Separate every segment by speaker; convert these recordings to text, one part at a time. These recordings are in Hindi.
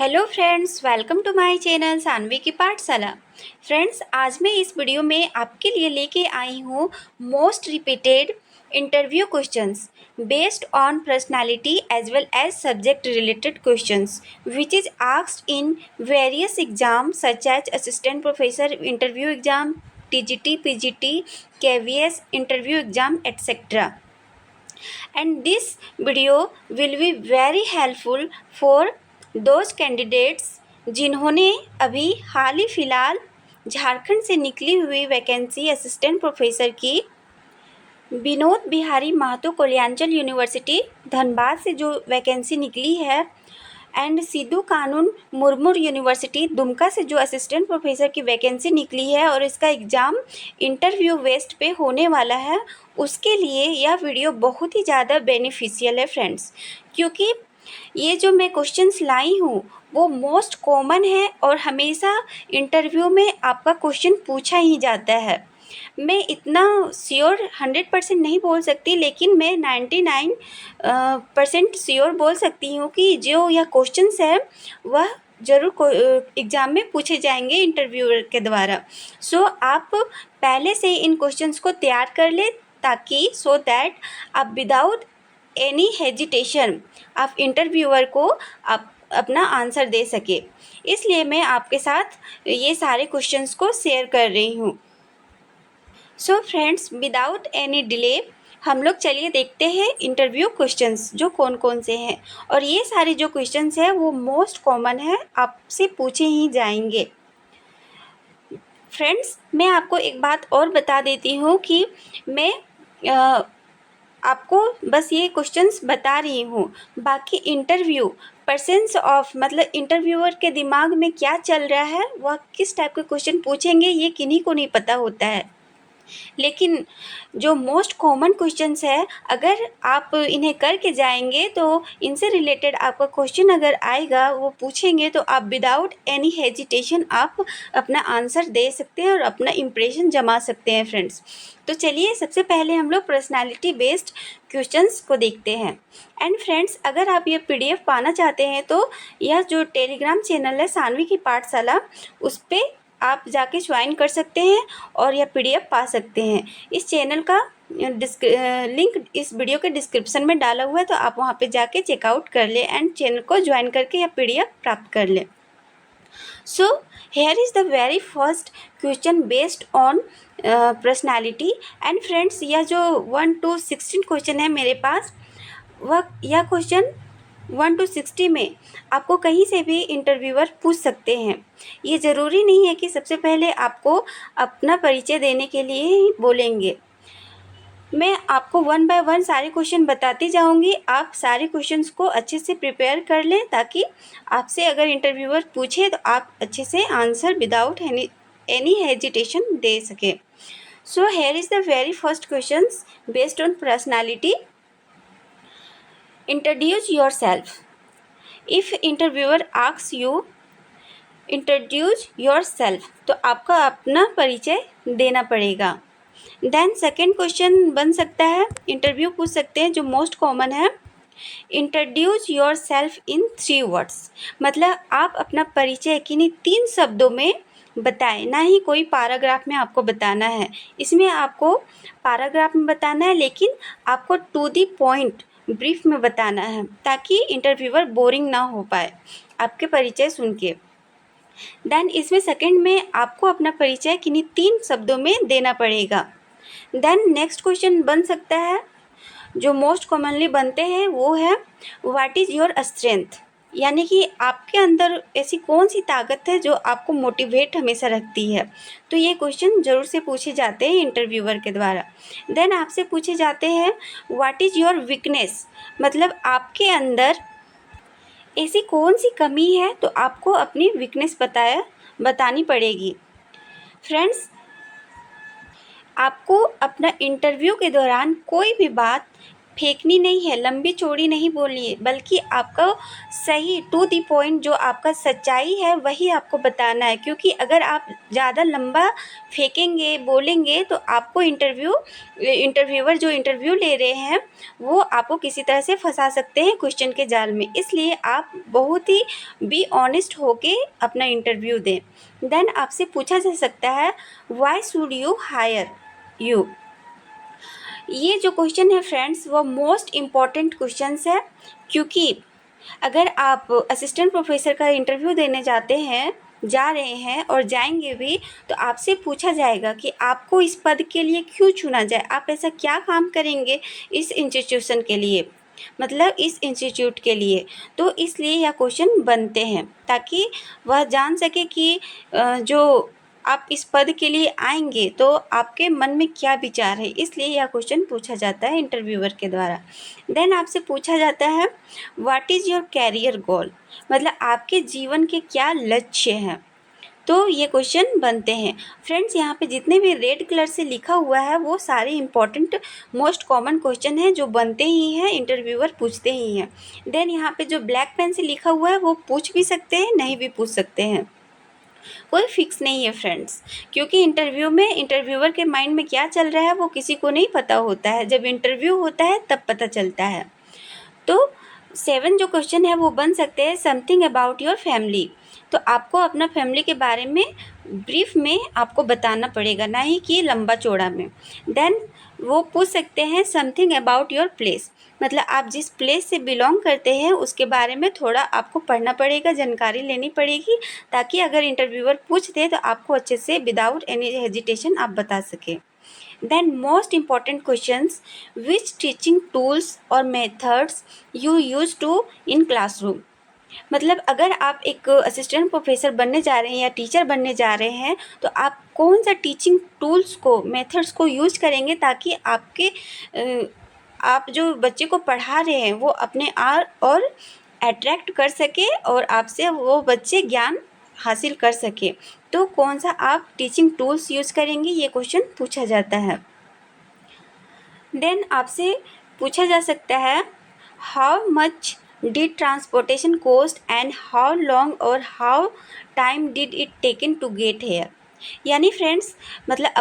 Speaker 1: Hello friends, welcome to my channel Saanvi की पाठशाला। फ्रेंड्स, आज मैं इस वीडियो में आपके लिए लेके आई हूँ most repeated interview questions based on personality as well as subject related questions which is asked in various exam such as assistant professor interview exam, TGT, PGT, KVS interview exam etcetera. And this video will be very helpful for those candidates जिन्होंने अभी हाल ही फ़िलहाल झारखंड से निकली हुई वैकेंसी असिस्टेंट प्रोफेसर की विनोद बिहारी महतो कल्याणचल यूनिवर्सिटी धनबाद से जो वैकेंसी निकली है एंड सिद्धू कानून मुर्मू यूनिवर्सिटी दुमका से जो असिस्टेंट प्रोफेसर की वैकेंसी निकली है और इसका एग्ज़ाम इंटरव्यू वेस्ट पे होने वाला है, उसके लिए यह वीडियो बहुत ही ज़्यादा बेनिफिशियल है फ्रेंड्स, क्योंकि ये जो मैं क्वेश्चंस लाई हूँ वो मोस्ट कॉमन है और हमेशा इंटरव्यू में आपका क्वेश्चन पूछा ही जाता है। मैं इतना श्योर 100% नहीं बोल सकती, लेकिन मैं 99% श्योर बोल सकती हूँ कि जो यह क्वेश्चंस है वह ज़रूर एग्ज़ाम में पूछे जाएंगे इंटरव्यूअर के द्वारा। सो आप पहले से इन क्वेश्चंस को तैयार कर लें ताकि सो दैट आप विदाउट एनी हेजिटेशन आप इंटरव्यूअर को आप अपना आंसर दे सके। इसलिए मैं आपके साथ ये सारे क्वेश्चंस को शेयर कर रही हूँ। So friends, without any delay हम लोग चलिए देखते हैं इंटरव्यू क्वेश्चंस जो कौन कौन से हैं, और ये सारे जो क्वेश्चंस हैं वो मोस्ट कॉमन है, आपसे पूछे ही जाएंगे। फ्रेंड्स, मैं आपको एक बात और बता देती हूँ कि मैं आपको बस ये क्वेश्चंस बता रही हूँ, बाकी इंटरव्यू पर्सन्स ऑफ मतलब इंटरव्यूअर के दिमाग में क्या चल रहा है, वह किस टाइप के क्वेश्चन पूछेंगे, ये किन्हीं को नहीं पता होता है। लेकिन जो मोस्ट कॉमन क्वेश्चंस है, अगर आप इन्हें करके जाएंगे तो इनसे रिलेटेड आपका क्वेश्चन अगर आएगा वो पूछेंगे तो आप विदाउट एनी हेजिटेशन आप अपना आंसर दे सकते हैं और अपना इम्प्रेशन जमा सकते हैं फ्रेंड्स। तो चलिए सबसे पहले हम लोग पर्सनालिटी बेस्ड क्वेश्चंस को देखते हैं। एंड फ्रेंड्स, अगर आप ये PDF पाना चाहते हैं तो यह जो टेलीग्राम चैनल है सानवी की पाठशाला, उस पर आप जाके ज्वाइन कर सकते हैं और यह PDF पा सकते हैं। इस चैनल का लिंक इस वीडियो के डिस्क्रिप्शन में डाला हुआ है, तो आप वहां पे जाके चेकआउट कर लें एंड चैनल को ज्वाइन करके यह PDF प्राप्त कर लें। So here is the very first question based on personality. And friends, यह जो 1 to 16 क्वेश्चन है मेरे पास, वह यह क्वेश्चन 1 to 60 में आपको कहीं से भी इंटरव्यूअर पूछ सकते हैं। ये ज़रूरी नहीं है कि सबसे पहले आपको अपना परिचय देने के लिए ही बोलेंगे। मैं आपको 1 by 1 सारे क्वेश्चन बताती जाऊंगी, आप सारे क्वेश्चंस को अच्छे से प्रिपेयर कर लें ताकि आपसे अगर इंटरव्यूअर पूछे तो आप अच्छे से आंसर विदाउट एनी हेजिटेशन दे सके। So here is the very first questions based on personality. Introduce yourself. If interviewer asks you introduce yourself, तो आपका अपना परिचय देना पड़ेगा। देन सेकेंड क्वेश्चन बन सकता है, इंटरव्यू पूछ सकते हैं जो मोस्ट कॉमन है, इंट्रोड्यूस योरसेल्फ इन 3 words। मतलब आप अपना परिचय किन्हीं 3 शब्दों में बताएं, ना ही कोई पैराग्राफ में आपको बताना है। इसमें आपको पैराग्राफ में बताना है, लेकिन आपको टू दी पॉइंट ब्रीफ में बताना है ताकि इंटरव्यूअर बोरिंग ना हो पाए आपके परिचय सुन के। देन इसमें सेकंड में आपको अपना परिचय किन्हीं 3 शब्दों में देना पड़ेगा। देन नेक्स्ट क्वेश्चन बन सकता है जो मोस्ट कॉमनली बनते हैं, वो है व्हाट इज़ योर स्ट्रेंथ, यानी कि आपके अंदर ऐसी कौन सी ताकत है जो आपको मोटिवेट हमेशा रखती है। तो ये क्वेश्चन ज़रूर से पूछे जाते हैं इंटरव्यूअर के द्वारा। देन आपसे पूछे जाते हैं व्हाट इज़ योर वीकनेस, मतलब आपके अंदर ऐसी कौन सी कमी है, तो आपको अपनी वीकनेस बतानी पड़ेगी। फ्रेंड्स, आपको अपना इंटरव्यू के दौरान कोई भी बात फेंकनी नहीं है, लंबी चौड़ी नहीं बोलनी है, बल्कि आपको सही टू द पॉइंट जो आपका सच्चाई है वही आपको बताना है। क्योंकि अगर आप ज़्यादा लंबा फेंकेंगे, बोलेंगे, तो आपको इंटरव्यूअर जो इंटरव्यू ले रहे हैं वो आपको किसी तरह से फंसा सकते हैं क्वेश्चन के जाल में। इसलिए आप बहुत ही बी ऑनेस्ट होके अपना इंटरव्यू दें। देन आपसे पूछा जा सकता है, why should you hire you. ये जो क्वेश्चन है फ्रेंड्स, वो मोस्ट इम्पॉर्टेंट क्वेश्चंस है। क्योंकि अगर आप असिस्टेंट प्रोफेसर का इंटरव्यू देने जा रहे हैं और जाएंगे भी, तो आपसे पूछा जाएगा कि आपको इस पद के लिए क्यों चुना जाए, आप ऐसा क्या काम करेंगे इस इंस्टीट्यूशन के लिए, मतलब इस इंस्टीट्यूट के लिए। तो इसलिए यह क्वेश्चन बनते हैं ताकि वह जान सके कि जो आप इस पद के लिए आएंगे तो आपके मन में क्या विचार है। इसलिए यह क्वेश्चन पूछा जाता है इंटरव्यूअर के द्वारा। देन आपसे पूछा जाता है, व्हाट इज़ योर कैरियर गोल, मतलब आपके जीवन के क्या लक्ष्य हैं। तो ये क्वेश्चन बनते हैं फ्रेंड्स। यहाँ पे जितने भी रेड कलर से लिखा हुआ है वो सारे इंपॉर्टेंट मोस्ट कॉमन क्वेश्चन हैं जो बनते ही हैं, इंटरव्यूअर पूछते ही हैं। देन यहाँ पे जो ब्लैक पेन से लिखा हुआ है वो पूछ भी सकते हैं, नहीं भी पूछ सकते हैं, कोई फिक्स नहीं है फ्रेंड्स। क्योंकि इंटरव्यू में इंटरव्यूअर के माइंड में क्या चल रहा है वो किसी को नहीं पता होता है, जब इंटरव्यू होता है तब पता चलता है। तो 7 जो क्वेश्चन है वो बन सकते हैं, समथिंग अबाउट योर फैमिली। तो आपको अपना फैमिली के बारे में ब्रीफ में आपको बताना पड़ेगा, ना ही कि लंबा चौड़ा में। देन वो पूछ सकते हैं, समथिंग अबाउट योर प्लेस, मतलब आप जिस प्लेस से बिलोंग करते हैं उसके बारे में थोड़ा आपको पढ़ना पड़ेगा, जानकारी लेनी पड़ेगी, ताकि अगर इंटरव्यूअर पूछ दे तो आपको अच्छे से विदाउट एनी हेजिटेशन आप बता सकें। Then most important questions, which teaching tools और methods you use to in classroom, मतलब अगर आप एक असिस्टेंट प्रोफेसर बनने जा रहे हैं या टीचर बनने जा रहे हैं तो आप कौन सा टीचिंग टूल्स को, मेथड्स को यूज करेंगे ताकि आप जो बच्चे को पढ़ा रहे हैं वो अपने आप और अट्रैक्ट कर सके और आपसे वो बच्चे ज्ञान हासिल कर सके। तो कौन सा आप टीचिंग टूल्स यूज़ करेंगे, ये क्वेश्चन पूछा जाता है। देन आपसे पूछा जा सकता है, how much did transportation cost and how long और how time did it taken to get here. यानी फ्रेंड्स, मतलब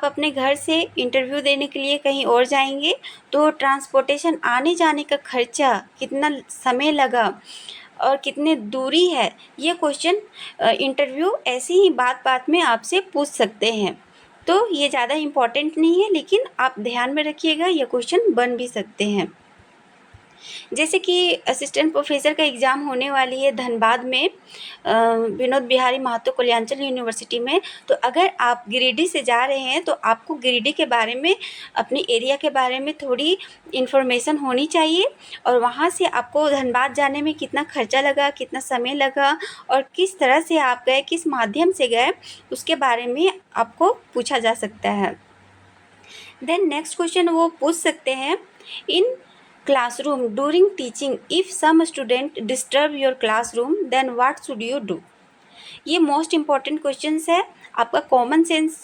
Speaker 1: अपने घर से इंटरव्यू देने के लिए कहीं और जाएंगे तो ट्रांसपोर्टेशन आने जाने का खर्चा, कितना समय लगा और कितने दूरी है, ये क्वेश्चन इंटरव्यू ऐसे ही बात बात में आपसे पूछ सकते हैं। तो ये ज़्यादा इम्पॉर्टेंट नहीं है, लेकिन आप ध्यान में रखिएगा, ये क्वेश्चन बन भी सकते हैं। जैसे कि असिस्टेंट प्रोफेसर का एग्ज़ाम होने वाली है धनबाद में, विनोद बिहारी महतो कल्याणचल यूनिवर्सिटी में। तो अगर आप गिरिडीह से जा रहे हैं तो आपको गिरिडीह के बारे में, अपने एरिया के बारे में थोड़ी इन्फॉर्मेशन होनी चाहिए, और वहाँ से आपको धनबाद जाने में कितना खर्चा लगा, कितना समय लगा और किस तरह से आप गए, किस माध्यम से गए, उसके बारे में आपको पूछा जा सकता है। देन नेक्स्ट क्वेश्चन वो पूछ सकते हैं, इन classroom during teaching if some student disturb your classroom then what should you do। ये मोस्ट इम्पॉर्टेंट क्वेश्चंस है। आपका कॉमन सेंस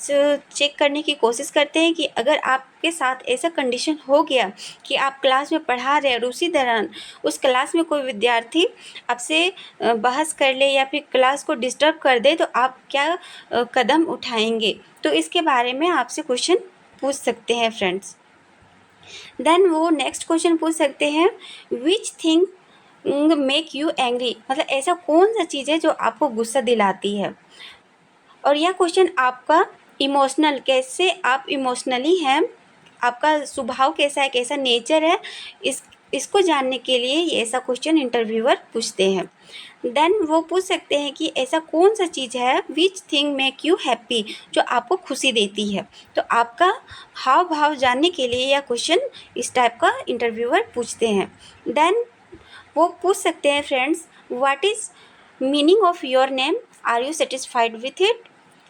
Speaker 1: चेक करने की कोशिश करते हैं कि अगर आपके साथ ऐसा कंडीशन हो गया कि आप क्लास में पढ़ा रहे हैं और उसी दौरान उस क्लास में कोई विद्यार्थी आपसे बहस कर ले या फिर क्लास को डिस्टर्ब कर दे, तो आप क्या कदम उठाएंगे। तो इसके बारे में आपसे क्वेश्चन पूछ सकते हैं फ्रेंड्स। देन वो नेक्स्ट क्वेश्चन पूछ सकते हैं, which thing make you angry, मतलब ऐसा कौन सा चीज़ है जो आपको गुस्सा दिलाती है। और यह क्वेश्चन आपका इमोशनल, कैसे आप इमोशनली हैं, आपका स्वभाव कैसा है, कैसा नेचर है, इसको जानने के लिए ये ऐसा क्वेश्चन इंटरव्यूअर पूछते हैं। देन वो पूछ सकते हैं कि ऐसा कौन सा चीज़ है, which thing make you happy, जो आपको खुशी देती है। तो आपका हाव भाव जानने के लिए यह क्वेश्चन इस टाइप का इंटरव्यूअर पूछते हैं। देन वो पूछ सकते हैं friends, what is meaning of your name, are you satisfied with it,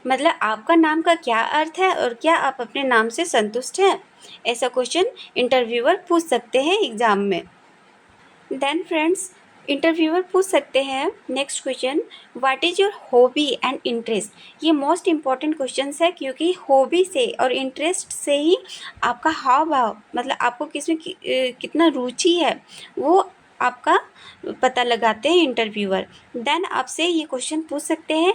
Speaker 1: मतलब आपका नाम का क्या अर्थ है और क्या आप अपने नाम से संतुष्ट हैं। ऐसा क्वेश्चन इंटरव्यूअर पूछ सकते हैं एग्ज़ाम में। देन फ्रेंड्स, इंटरव्यूअर पूछ सकते हैं next question, what is your hobby and interest. ये मोस्ट इम्पॉर्टेंट क्वेश्चन है, क्योंकि हॉबी से और इंटरेस्ट से ही आपका हाव भाव, मतलब आपको किसमें कितना रुचि है, वो आपका पता लगाते हैं इंटरव्यूअर। देन आपसे ये क्वेश्चन पूछ सकते हैं,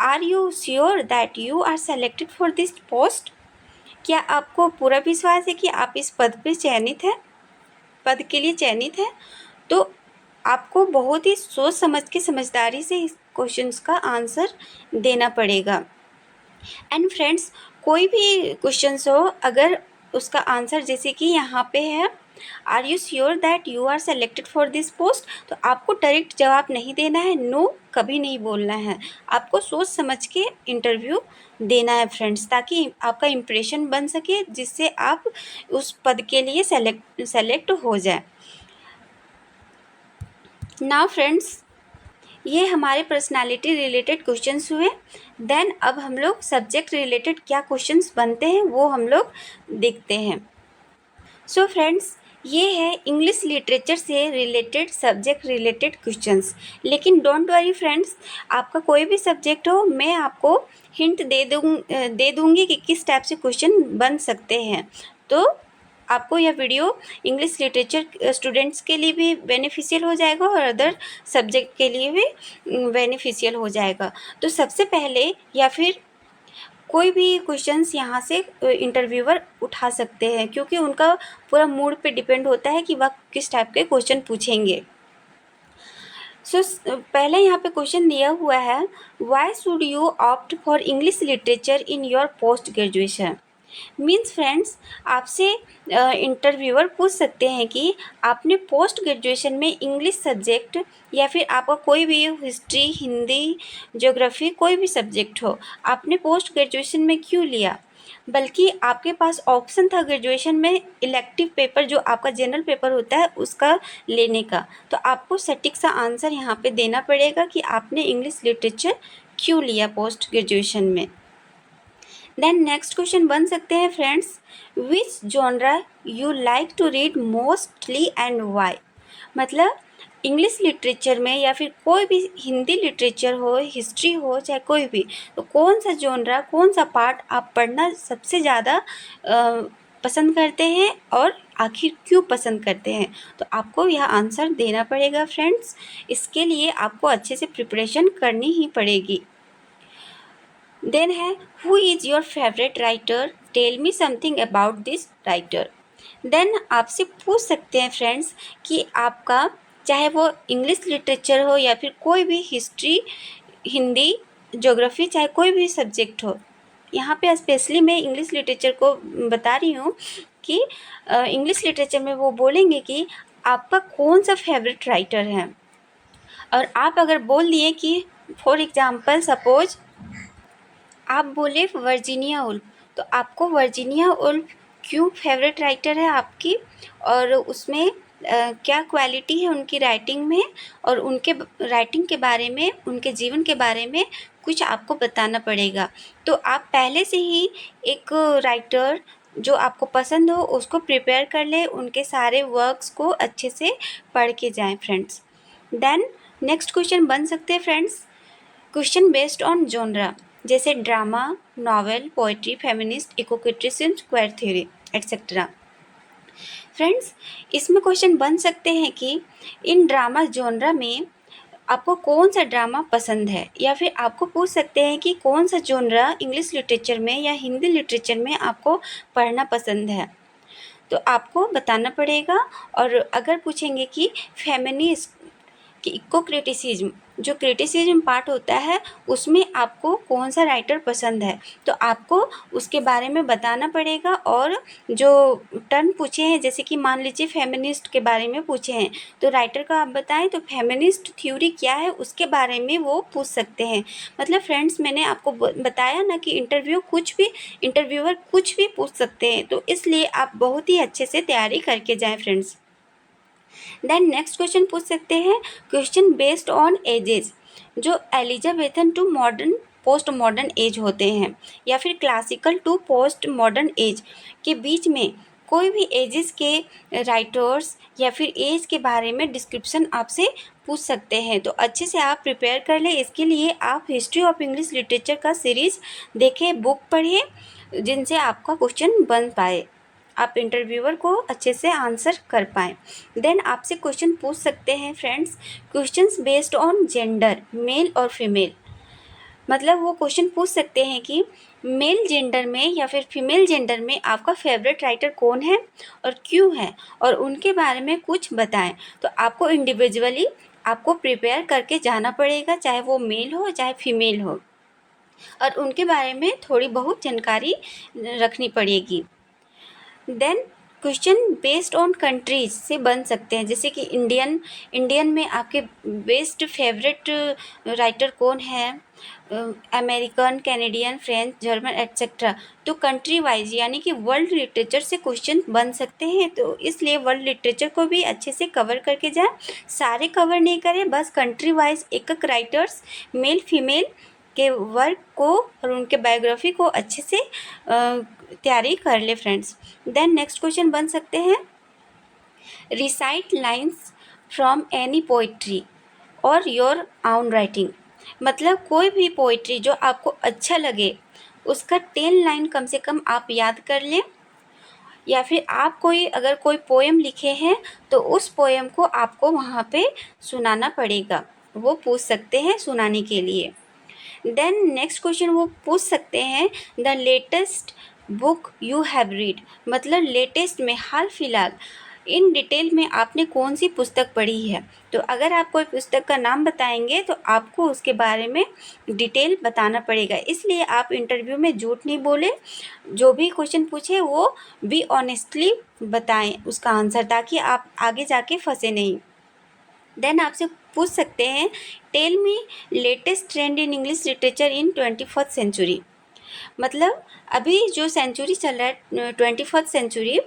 Speaker 1: are you sure that you are selected for this post. क्या आपको पूरा विश्वास है कि आप इस पद पे चयनित हैं, पद के लिए चयनित है। तो आपको बहुत ही सोच समझ के, समझदारी से इस क्वेश्चंस का आंसर देना पड़ेगा। एंड फ्रेंड्स, कोई भी क्वेश्चंस हो, अगर उसका आंसर जैसे कि यहाँ पे है, are you sure that you are selected for this post, तो आपको डायरेक्ट जवाब नहीं देना है, नो कभी नहीं बोलना है। आपको सोच समझ के इंटरव्यू देना है फ्रेंड्स, ताकि आपका इम्प्रेशन बन सके, जिससे आप उस पद के लिए सेलेक्ट हो जाए। नाउ फ्रेंड्स, ये हमारे पर्सनालिटी रिलेटेड क्वेश्चंस हुए। देन अब हम लोग सब्जेक्ट रिलेटेड क्या क्वेश्चंस बनते हैं वो हम लोग देखते हैं। सो फ्रेंड्स, ये है इंग्लिश लिटरेचर से रिलेटेड सब्जेक्ट रिलेटेड क्वेश्चंस। लेकिन डोंट वरी फ्रेंड्स, आपका कोई भी सब्जेक्ट हो, मैं आपको हिंट दे दूँगी कि किस टाइप से क्वेश्चन बन सकते हैं। तो आपको यह वीडियो इंग्लिश लिटरेचर स्टूडेंट्स के लिए भी बेनिफिशियल हो जाएगा और अदर सब्जेक्ट के लिए भी बेनिफिशियल हो जाएगा। तो सबसे पहले, या फिर कोई भी क्वेश्चंस यहाँ से इंटरव्यूअर उठा सकते हैं, क्योंकि उनका पूरा मूड पे डिपेंड होता है कि वह किस टाइप के क्वेश्चन पूछेंगे। सो पहले यहाँ पे क्वेश्चन दिया हुआ है, why should you opt for English literature in your post graduation. Means friends, आपसे इंटरव्यूअर पूछ सकते हैं कि आपने पोस्ट ग्रेजुएशन में इंग्लिश सब्जेक्ट, या फिर आपका कोई भी हिस्ट्री, हिंदी, ज्योग्राफी, कोई भी सब्जेक्ट हो, आपने पोस्ट ग्रेजुएशन में क्यों लिया। बल्कि आपके पास ऑप्शन था ग्रेजुएशन में इलेक्टिव पेपर, जो आपका जनरल पेपर होता है, उसका लेने का। तो आपको सटीक सा आंसर यहाँ पे देना पड़ेगा कि आपने इंग्लिश लिटरेचर क्यों लिया पोस्ट ग्रेजुएशन में। देन नेक्स्ट क्वेश्चन बन सकते हैं friends, which genre you like to read mostly and why. मतलब इंग्लिश लिटरेचर में, या फिर कोई भी हिंदी लिटरेचर हो, हिस्ट्री हो, चाहे कोई भी, तो कौन सा जॉनरा, कौन सा पार्ट आप पढ़ना सबसे ज़्यादा पसंद करते हैं, और आखिर क्यों पसंद करते हैं। तो आपको यह आंसर देना पड़ेगा फ्रेंड्स। इसके लिए आपको अच्छे से प्रिपरेशन करनी ही पड़ेगी। देन है, who is your favourite writer, tell me something about this writer. Then आपसे पूछ सकते हैं फ्रेंड्स कि आपका, चाहे वो इंग्लिश लिटरेचर हो, या फिर कोई भी हिस्ट्री, हिंदी, ज्योग्राफी, चाहे कोई भी सब्जेक्ट हो। यहाँ पे स्पेशली मैं इंग्लिश लिटरेचर को बता रही हूँ कि इंग्लिश लिटरेचर में वो बोलेंगे कि आपका कौन सा फेवरेट राइटर है। और आप अगर बोल दिए कि फॉर एग्ज़ाम्पल सपोज आप बोले वर्जीनिया वुल्फ, तो आपको वर्जीनिया वुल्फ क्यों फेवरेट राइटर है आपकी, और उसमें क्या क्वालिटी है उनकी राइटिंग में, और उनके राइटिंग के बारे में, उनके जीवन के बारे में कुछ आपको बताना पड़ेगा। तो आप पहले से ही एक राइटर जो आपको पसंद हो उसको प्रिपेयर कर ले, उनके सारे वर्क्स को अच्छे से पढ़ के जाएं फ्रेंड्स। देन नेक्स्ट क्वेश्चन बन सकते हैं friends, question based on genre, जैसे drama, novel, poetry, feminist, eco criticism, queer theory etcetera. Friends, इसमें क्वेश्चन बन सकते हैं कि इन ड्रामा जॉनरा में आपको कौन सा ड्रामा पसंद है, या फिर आपको पूछ सकते हैं कि कौन सा जॉनरा इंग्लिश लिटरेचर में या हिंदी लिटरेचर में आपको पढ़ना पसंद है। तो आपको बताना पड़ेगा। और अगर पूछेंगे कि फेमिनिस्ट कि इको क्रिटिसिज्म, जो क्रिटिसिज्म पार्ट होता है, उसमें आपको कौन सा राइटर पसंद है, तो आपको उसके बारे में बताना पड़ेगा। और जो टर्म पूछे हैं, जैसे कि मान लीजिए फेमिनिस्ट के बारे में पूछे हैं, तो राइटर का आप बताएं, तो फेमिनिस्ट थ्योरी क्या है उसके बारे में वो पूछ सकते हैं। मतलब फ्रेंड्स, मैंने आपको बताया ना कि इंटरव्यूअर कुछ भी पूछ सकते हैं, तो इसलिए आप बहुत ही अच्छे से तैयारी करके जाएँ फ्रेंड्स। देन नेक्स्ट क्वेश्चन पूछ सकते हैं, क्वेश्चन बेस्ड ऑन एजेस, जो Elizabethan to modern, post modern age होते हैं, या फिर classical to post modern age के बीच में कोई भी एजेस के राइटर्स या फिर एज के बारे में डिस्क्रिप्शन आपसे पूछ सकते हैं। तो अच्छे से आप प्रिपेयर कर लें। इसके लिए आप हिस्ट्री ऑफ इंग्लिश लिटरेचर का सीरीज़ देखें, बुक पढ़िए, जिनसे आपका क्वेश्चन बन पाए, आप इंटरव्यूअर को अच्छे से आंसर कर पाएँ। देन आपसे क्वेश्चन पूछ सकते हैं friends, questions based on gender, male और फीमेल। मतलब वो क्वेश्चन पूछ सकते हैं कि मेल जेंडर में या फिर फीमेल जेंडर में आपका फेवरेट राइटर कौन है और क्यों है, और उनके बारे में कुछ बताएं। तो आपको इंडिविजुअली आपको प्रिपेयर करके जाना पड़ेगा, चाहे वो मेल हो चाहे फीमेल हो, और उनके बारे में थोड़ी बहुत जानकारी रखनी पड़ेगी। Then question based on countries से बन सकते हैं, जैसे कि इंडियन में आपके बेस्ट फेवरेट राइटर कौन है, American, Canadian, French, German etcetera. तो कंट्री वाइज यानी कि वर्ल्ड लिटरेचर से क्वेश्चन बन सकते हैं। तो इसलिए वर्ल्ड लिटरेचर को भी अच्छे से कवर करके जाएं, सारे कवर नहीं करें, बस कंट्री वाइज एक एक राइटर्स मेल फीमेल के वर्क को और उनके बायोग्राफी को अच्छे से तैयारी कर ले फ्रेंड्स। देन नेक्स्ट क्वेश्चन बन सकते हैं, recite lines from any poetry और योर ओन राइटिंग। मतलब कोई भी पोइट्री जो आपको अच्छा लगे उसका 10 लाइन कम से कम आप याद कर लें, या फिर आप अगर कोई पोएम लिखे हैं तो उस पोएम को आपको वहाँ पे सुनाना पड़ेगा, वो पूछ सकते हैं सुनाने के लिए। देन नेक्स्ट क्वेश्चन वो पूछ सकते हैं, the latest book you have read. मतलब लेटेस्ट में हाल फिलहाल इन डिटेल में आपने कौन सी पुस्तक पढ़ी है। तो अगर आप कोई पुस्तक का नाम बताएंगे तो आपको उसके बारे में डिटेल बताना पड़ेगा। इसलिए आप इंटरव्यू में झूठ नहीं बोले, जो भी क्वेश्चन पूछे वो भी ऑनेस्टली बताएं उसका आंसर, ताकि आप आगे जाके फंसे नहीं। देन आपसे पूछ सकते हैं, tell me latest trend in English literature in 21st century. मतलब अभी जो सेंचुरी चल रहा है 21st सेंचुरी,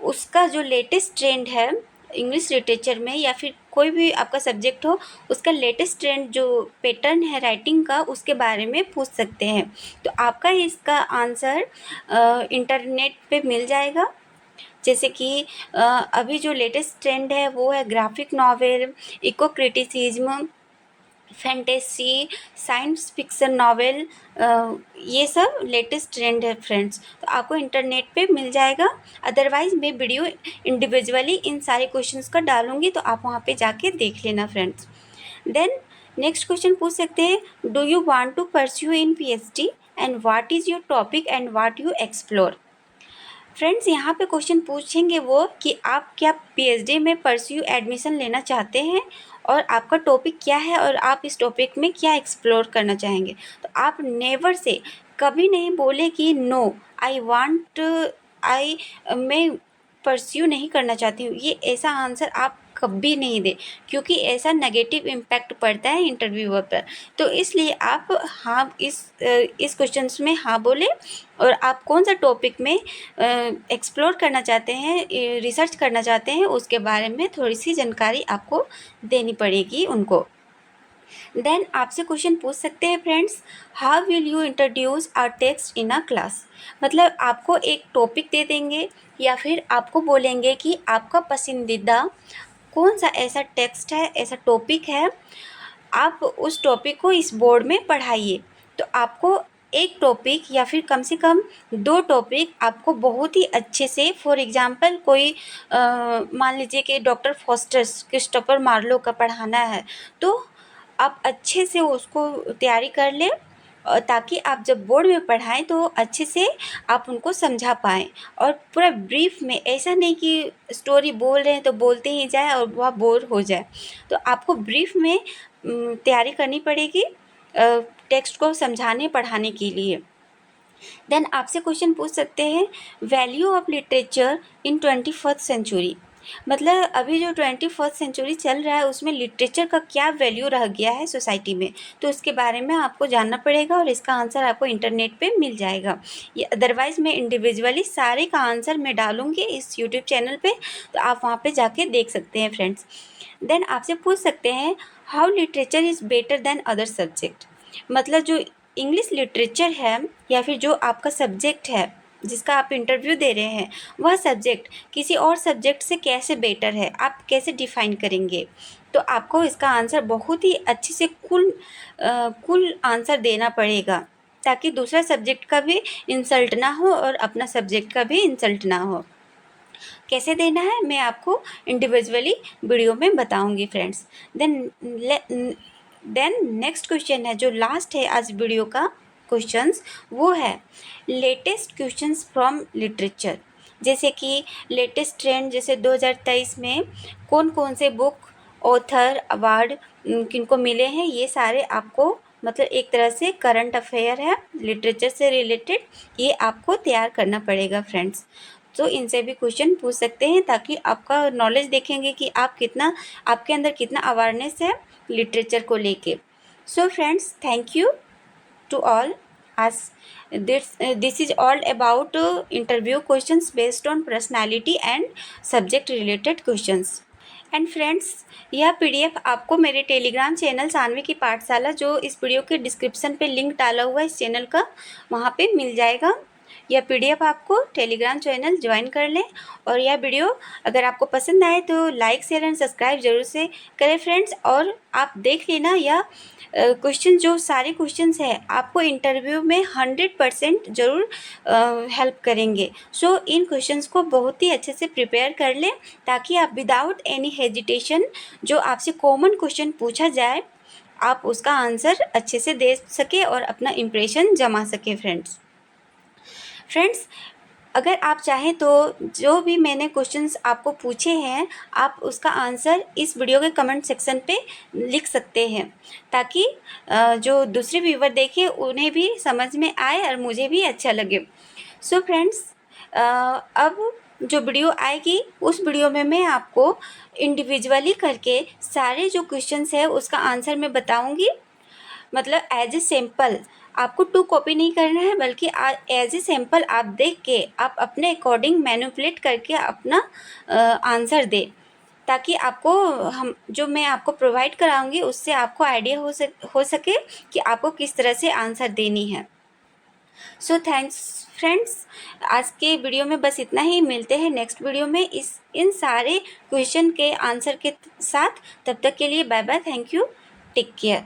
Speaker 1: उसका जो लेटेस्ट ट्रेंड है इंग्लिश लिटरेचर में, या फिर कोई भी आपका सब्जेक्ट हो, उसका लेटेस्ट ट्रेंड जो पैटर्न है राइटिंग का, उसके बारे में पूछ सकते हैं। तो आपका इसका आंसर इंटरनेट पे मिल जाएगा। जैसे कि अभी जो लेटेस्ट ट्रेंड है वो है graphic novel, eco criticism, fantasy, science fiction novel, ये सब लेटेस्ट ट्रेंड है फ्रेंड्स। तो आपको इंटरनेट पे मिल जाएगा। अदरवाइज़ मैं वीडियो इंडिविजुअली इन सारे क्वेश्चंस का डालूंगी, तो आप वहाँ पे जाके देख लेना फ्रेंड्स। देन नेक्स्ट क्वेश्चन पूछ सकते हैं, do you want to pursue in PhD and what is your topic and what you explore. Friends यहाँ पे क्वेश्चन पूछेंगे वो कि आप क्या पीएचडी में परस्यू एडमिशन लेना चाहते हैं और आपका टॉपिक क्या है और आप इस टॉपिक में क्या एक्सप्लोर करना चाहेंगे। तो आप नेवर से कभी नहीं बोले कि नो मैं परस्यू नहीं करना चाहती हूँ। ये ऐसा आंसर आप कभी नहीं दे, क्योंकि ऐसा नेगेटिव इम्पैक्ट पड़ता है इंटरव्यूअर पर। तो इसलिए आप हाँ इस क्वेश्चन में हाँ बोले, और आप कौन सा टॉपिक में एक्सप्लोर करना चाहते हैं, रिसर्च करना चाहते हैं, उसके बारे में थोड़ी सी जानकारी आपको देनी पड़ेगी उनको। देन आपसे क्वेश्चन पूछ सकते हैं friends, how will you introduce our text in a class. मतलब आपको एक टॉपिक दे देंगे या फिर आपको बोलेंगे कि आपका पसंदीदा कौन सा ऐसा टेक्स्ट है, ऐसा टॉपिक है, आप उस टॉपिक को इस बोर्ड में पढ़ाइए। तो आपको एक टॉपिक या फिर कम से कम 2 टॉपिक आपको बहुत ही अच्छे से, फॉर एग्ज़ाम्पल कोई मान लीजिए कि डॉक्टर फॉस्टर्स क्रिस्टोफर मार्लो का पढ़ाना है, तो आप अच्छे से उसको तैयारी कर लें, ताकि आप जब बोर्ड में पढ़ाएं तो अच्छे से आप उनको समझा पाएँ। और पूरा ब्रीफ में, ऐसा नहीं कि स्टोरी बोल रहे हैं तो बोलते ही जाए और वह बोर हो जाए। तो आपको ब्रीफ में तैयारी करनी पड़ेगी टेक्स्ट को समझाने पढ़ाने के लिए। देन आपसे क्वेश्चन पूछ सकते हैं, value of literature in 21st century. मतलब अभी जो 21st सेंचुरी चल रहा है उसमें लिटरेचर का क्या वैल्यू रह गया है सोसाइटी में, तो उसके बारे में आपको जानना पड़ेगा, और इसका आंसर आपको इंटरनेट पे मिल जाएगा। ये अदरवाइज़ मैं इंडिविजुअली सारे का आंसर मैं डालूँगी इस यूट्यूब चैनल पे, तो आप वहाँ पे जाके देख सकते हैं फ्रेंड्स। देन आपसे पूछ सकते हैं, how literature is better than other subject. मतलब जो इंग्लिश लिटरेचर है या फिर जो आपका सब्जेक्ट है जिसका आप इंटरव्यू दे रहे हैं वह सब्जेक्ट किसी और सब्जेक्ट से कैसे बेटर है, आप कैसे डिफ़ाइन करेंगे। तो आपको इसका आंसर बहुत ही अच्छे से कुल आंसर देना पड़ेगा, ताकि दूसरा सब्जेक्ट का भी इंसल्ट ना हो और अपना सब्जेक्ट का भी इंसल्ट ना हो। कैसे देना है मैं आपको इंडिविजुअली वीडियो में बताऊंगी फ्रेंड्स। देन नेक्स्ट क्वेश्चन है जो लास्ट है आज वीडियो का क्वेश्चंस, वो है लेटेस्ट क्वेश्चंस फ्रॉम लिटरेचर। जैसे कि लेटेस्ट ट्रेंड जैसे 2023 में कौन कौन से बुक ऑथर अवार्ड किनको मिले हैं, ये सारे आपको मतलब एक तरह से करंट अफेयर है लिटरेचर से रिलेटेड, ये आपको तैयार करना पड़ेगा फ्रेंड्स। तो इनसे भी क्वेश्चन पूछ सकते हैं, ताकि आपका नॉलेज देखेंगे कि आप कितना, आपके अंदर कितना अवेयरनेस है लिटरेचर को लेके। So friends, thank you to all. As this is all about interview questions based on personality and subject related questions. And friends, यह पीडीएफ आपको मेरे टेलीग्राम चैनल सानवी की पाठशाला, जो इस वीडियो के डिस्क्रिप्शन पे लिंक डाला हुआ है इस चैनल का, वहाँ पे मिल जाएगा। यह पीडीएफ आपको टेलीग्राम चैनल ज्वाइन कर लें। और यह वीडियो अगर आपको पसंद आए तो लाइक शेयर एंड सब्सक्राइब जरूर से करें फ्रेंड्स। और आप देख लेना यह क्वेश्चन, जो सारे क्वेश्चंस हैं आपको इंटरव्यू में 100% ज़रूर हेल्प करेंगे। सो इन क्वेश्चंस को बहुत ही अच्छे से प्रिपेयर कर लें, ताकि आप विदाउट एनी हेजिटेशन जो आपसे कॉमन क्वेश्चन पूछा जाए आप उसका आंसर अच्छे से दे सके और अपना इम्प्रेशन जमा सके फ्रेंड्स। अगर आप चाहें तो जो भी मैंने क्वेश्चंस आपको पूछे हैं आप उसका आंसर इस वीडियो के कमेंट सेक्शन पे लिख सकते हैं, ताकि जो दूसरे व्यूवर देखें उन्हें भी समझ में आए और मुझे भी अच्छा लगे। सो फ्रेंड्स, अब जो वीडियो आएगी उस वीडियो में मैं आपको इंडिविजुअली करके सारे जो क्वेश्चंस है उसका आंसर मैं बताऊँगी। मतलब एज ए सैम्पल, आपको 2 कॉपी नहीं करना है, बल्कि एज ए सैम्पल आप देख के आप अपने अकॉर्डिंग मैनिपुलेट करके अपना आंसर दें, ताकि आपको जो मैं आपको प्रोवाइड कराऊंगी उससे आपको आइडिया हो सके कि आपको किस तरह से आंसर देनी है। सो थैंक्स फ्रेंड्स, आज के वीडियो में बस इतना ही। मिलते हैं नेक्स्ट वीडियो में इन सारे क्वेश्चन के आंसर के साथ। तब तक के लिए bye bye, thank you, take care.